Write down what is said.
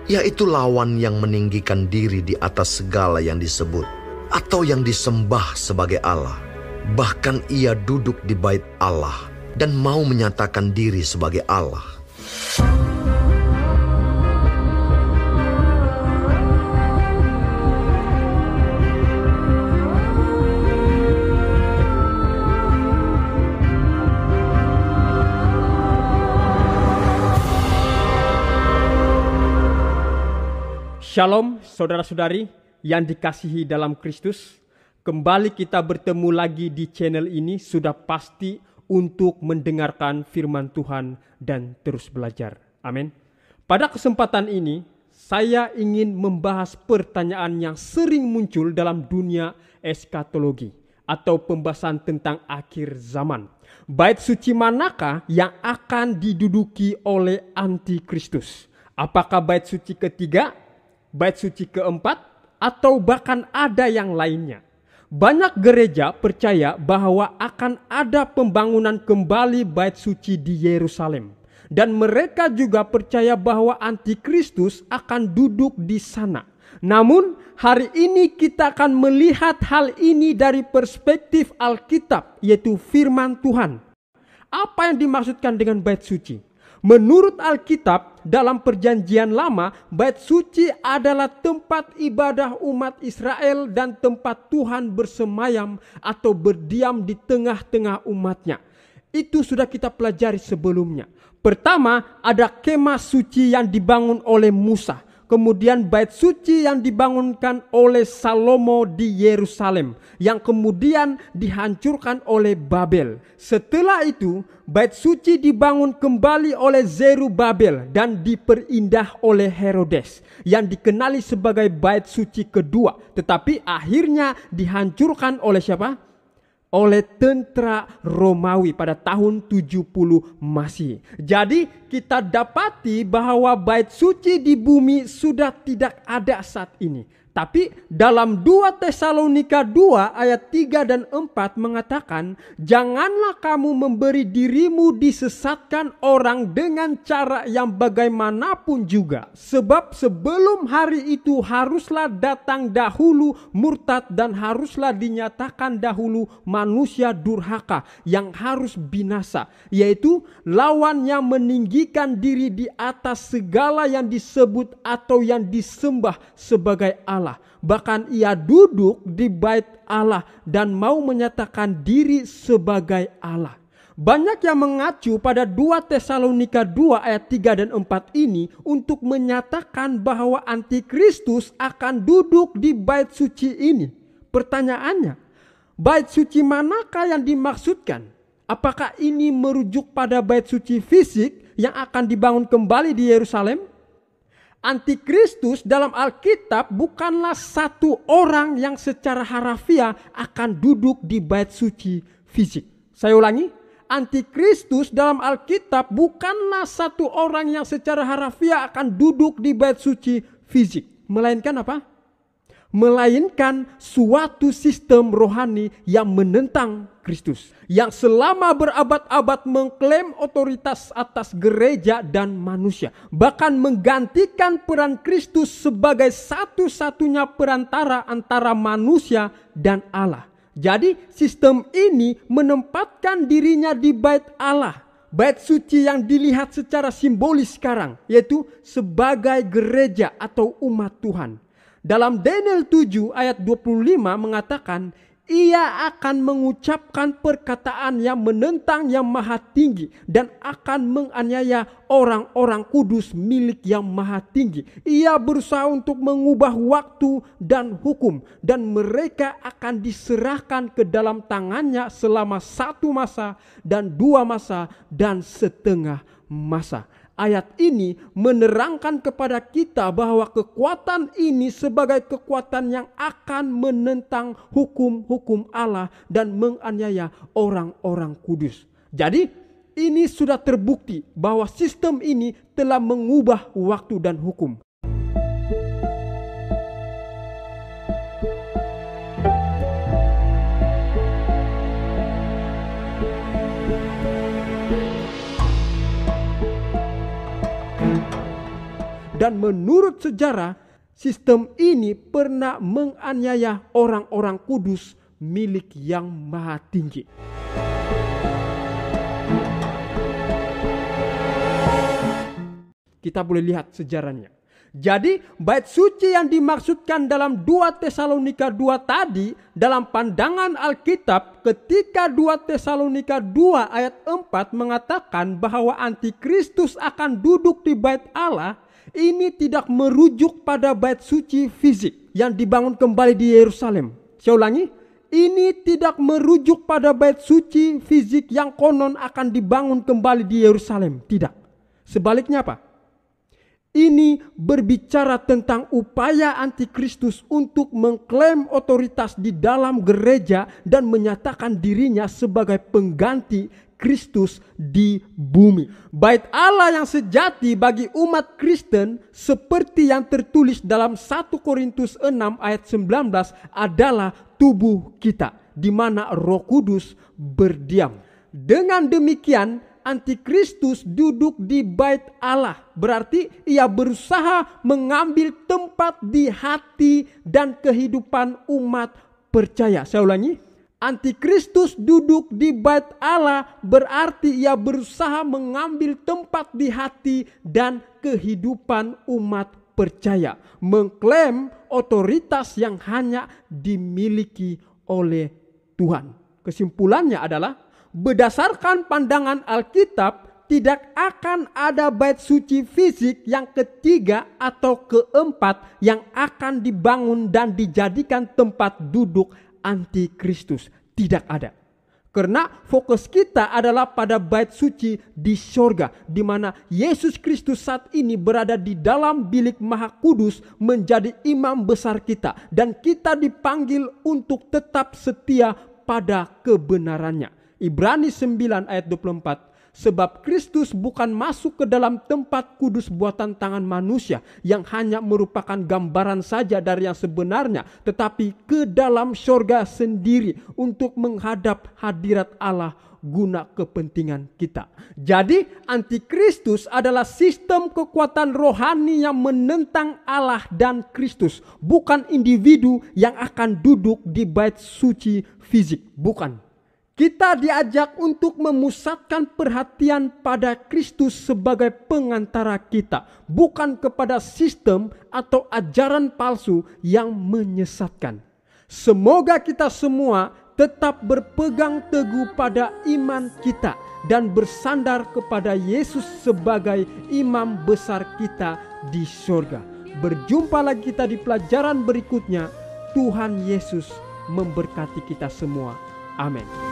yaitu lawan yang meninggikan diri di atas segala yang disebut atau yang disembah sebagai Allah. Bahkan ia duduk di bait Allah dan mau menyatakan diri sebagai Allah. Shalom saudara-saudari yang dikasihi dalam Kristus. Kembali kita bertemu lagi di channel ini, sudah pasti untuk mendengarkan firman Tuhan dan terus belajar. Amin. Pada kesempatan ini saya ingin membahas pertanyaan yang sering muncul dalam dunia eskatologi atau pembahasan tentang akhir zaman. Bait suci manakah yang akan diduduki oleh antikristus? Apakah bait suci ketiga, bait suci keempat, atau bahkan ada yang lainnya? Banyak gereja percaya bahwa akan ada pembangunan kembali bait suci di Yerusalem. Dan mereka juga percaya bahwa antikristus akan duduk di sana. Namun hari ini kita akan melihat hal ini dari perspektif Alkitab, yaitu firman Tuhan. Apa yang dimaksudkan dengan bait suci? Menurut Alkitab, dalam perjanjian lama, bait suci adalah tempat ibadah umat Israel dan tempat Tuhan bersemayam atau berdiam di tengah-tengah umatnya. Itu sudah kita pelajari sebelumnya. Pertama, ada kemah suci yang dibangun oleh Musa. Kemudian bait suci yang dibangunkan oleh Salomo di Yerusalem, yang kemudian dihancurkan oleh Babel. Setelah itu, bait suci dibangun kembali oleh Zerubabel dan diperindah oleh Herodes, yang dikenali sebagai bait suci kedua. Tetapi akhirnya dihancurkan oleh siapa? Oleh tentara Romawi pada tahun 70 Masehi. Jadi kita dapati bahwa bait suci di bumi sudah tidak ada saat ini. Tapi dalam 2 Tesalonika 2 ayat 3 dan 4 mengatakan, janganlah kamu memberi dirimu disesatkan orang dengan cara yang bagaimanapun juga. Sebab sebelum hari itu haruslah datang dahulu murtad dan haruslah dinyatakan dahulu manusia durhaka yang harus binasa. Yaitu lawan yang meninggikan diri di atas segala yang disebut atau yang disembah sebagai Allah. Bahkan ia duduk di bait Allah dan mau menyatakan diri sebagai Allah. Banyak yang mengacu pada 2 Tesalonika 2 ayat 3 dan 4 ini untuk menyatakan bahwa antikristus akan duduk di bait suci ini. Pertanyaannya, bait suci manakah yang dimaksudkan? Apakah ini merujuk pada bait suci fisik yang akan dibangun kembali di Yerusalem? Antikristus dalam Alkitab bukanlah satu orang yang secara harafiah akan duduk di bait suci fisik. Saya ulangi, antikristus dalam Alkitab bukanlah satu orang yang secara harafiah akan duduk di bait suci fisik. Melainkan apa? Melainkan suatu sistem rohani yang menentang Kristus, yang selama berabad-abad mengklaim otoritas atas gereja dan manusia, bahkan menggantikan peran Kristus sebagai satu-satunya perantara antara manusia dan Allah. Jadi sistem ini menempatkan dirinya di bait Allah, bait suci yang dilihat secara simbolis sekarang, yaitu sebagai gereja atau umat Tuhan. Dalam Daniel 7 ayat 25 mengatakan, ia akan mengucapkan perkataan yang menentang yang maha tinggi dan akan menganiaya orang-orang kudus milik yang maha tinggi. Ia berusaha untuk mengubah waktu dan hukum, dan mereka akan diserahkan ke dalam tangannya selama 1 masa dan 2 masa dan setengah masa. Ayat ini menerangkan kepada kita bahwa kekuatan ini sebagai kekuatan yang akan menentang hukum-hukum Allah dan menganiaya orang-orang kudus. Jadi ini sudah terbukti bahwa sistem ini telah mengubah waktu dan hukum. Dan menurut sejarah, sistem ini pernah menganiaya orang-orang kudus milik Yang Maha Tinggi. Kita boleh lihat sejarahnya. Jadi bait suci yang dimaksudkan dalam 2 Tesalonika 2 tadi, dalam pandangan Alkitab, ketika 2 Tesalonika 2 ayat 4 mengatakan bahwa antikristus akan duduk di bait Allah, ini tidak merujuk pada bait suci fisik yang dibangun kembali di Yerusalem. Saya ulangi, ini tidak merujuk pada bait suci fisik yang konon akan dibangun kembali di Yerusalem. Tidak. Sebaliknya apa? Ini berbicara tentang upaya antikristus untuk mengklaim otoritas di dalam gereja dan menyatakan dirinya sebagai pengganti Kristus di bumi. Bait Allah yang sejati bagi umat Kristen seperti yang tertulis dalam 1 Korintus 6 ayat 19 adalah tubuh kita, di mana Roh Kudus berdiam. Dengan demikian, antikristus duduk di bait Allah. Berarti ia berusaha mengambil tempat di hati dan kehidupan umat percaya. Saya ulangi. Antikristus duduk di bait Allah berarti ia berusaha mengambil tempat di hati dan kehidupan umat percaya. Mengklaim otoritas yang hanya dimiliki oleh Tuhan. Kesimpulannya adalah, berdasarkan pandangan Alkitab, tidak akan ada bait suci fisik yang ketiga atau keempat yang akan dibangun dan dijadikan tempat duduk antikristus. Tidak ada. Karena fokus kita adalah pada bait suci di sorga, di mana Yesus Kristus saat ini berada di dalam bilik Maha Kudus menjadi imam besar kita. Dan kita dipanggil untuk tetap setia pada kebenarannya. Ibrani 9 ayat 24. Sebab Kristus bukan masuk ke dalam tempat kudus buatan tangan manusia yang hanya merupakan gambaran saja dari yang sebenarnya, tetapi ke dalam sorga sendiri untuk menghadap hadirat Allah guna kepentingan kita. Jadi antikristus adalah sistem kekuatan rohani yang menentang Allah dan Kristus, bukan individu yang akan duduk di bait suci fisik, bukan. Kita diajak untuk memusatkan perhatian pada Kristus sebagai pengantara kita, bukan kepada sistem atau ajaran palsu yang menyesatkan. Semoga kita semua tetap berpegang teguh pada iman kita dan bersandar kepada Yesus sebagai imam besar kita di sorga. Berjumpa lagi kita di pelajaran berikutnya. Tuhan Yesus memberkati kita semua. Amin.